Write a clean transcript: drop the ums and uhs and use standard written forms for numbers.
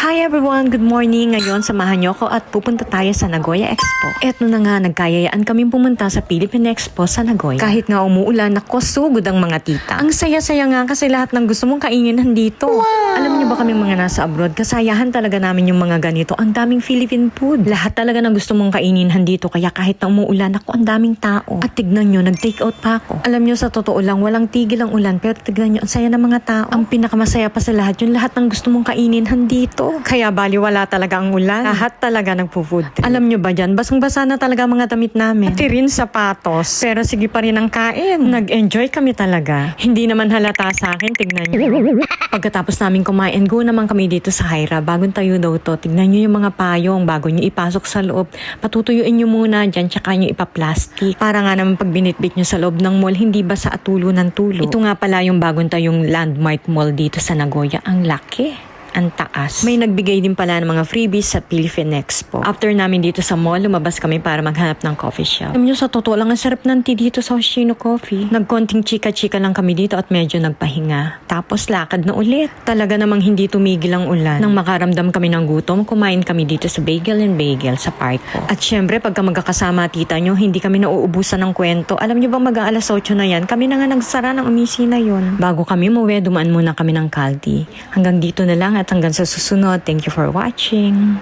Hi everyone! Good morning! Ngayon, samahan niyo ako at pupunta tayo sa Nagoya Expo. Eto na nga, nagkayayaan kaming pumunta sa Philippine Expo sa Nagoya. Kahit nga umuulan, ako sugod ang mga tita. Ang saya-saya nga kasi lahat ng gusto mong kainin nandito. Wow! Alam niyo ba kaming mga nasa abroad, kasayahan talaga namin yung mga ganito. Ang daming Philippine food. Lahat talaga ng gusto mong kainin nandito. Kaya kahit na umuulan, ako ang daming tao. At tignan niyo, nag-take out pa ako. Alam niyo, sa totoo lang, walang tigil ang ulan. Pero tignan niyo, ang saya ng mga tao. Ang pinakamasaya pa sa lahat, yung lahat ng gusto mong kainin nandito. Kaya baliwala talaga ang ulan. Lahat talaga nagpo-food trip. Alam nyo ba dyan, basang-basa na talaga mga damit namin. Pati rin sapatos. Pero sige pa rin ang kain. Nag-enjoy kami talaga. Hindi naman halata sa akin, tignan nyo. Pagkatapos namin kumain, go naman kami dito sa Hyra. Bagong tayo daw to. Tignan nyo yung mga payong. Bago nyo ipasok sa loob, patutuyuin nyo muna dyan, tsaka nyo ipa-plastic. Para nga naman pag binitbit nyo sa loob ng mall, hindi ba sa atulo ng tulo. Ito nga pala yung bagong tayong landmark mall dito sa Nagoya. Ang laki. Ang taas. May nagbigay din pala ng mga freebies sa Philippine Expo. After namin dito sa mall, lumabas kami para maghanap ng coffee shop. Alam nyo, sa totoo lang, ang sarap ng tea dito sa Hoshino Coffee. Nagkonting chika-chika lang kami dito at medyo nagpahinga. Tapos lakad na ulit. Talaga namang hindi tumigil ang ulan. Nang makaramdam kami ng gutom, kumain kami dito sa Bagel and Bagel sa Parko. At syempre, pagka magkakasama tita nyo, hindi kami nauubusan ng kwento. Alam nyo ba mag-aalas 8 na yan? Kami na nga nagsara ng umisi na yun. Bago kami muwi, dumaan muna kami ng Caldi. Hanggang dito na lang at hanggang sa susunod. Thank you for watching.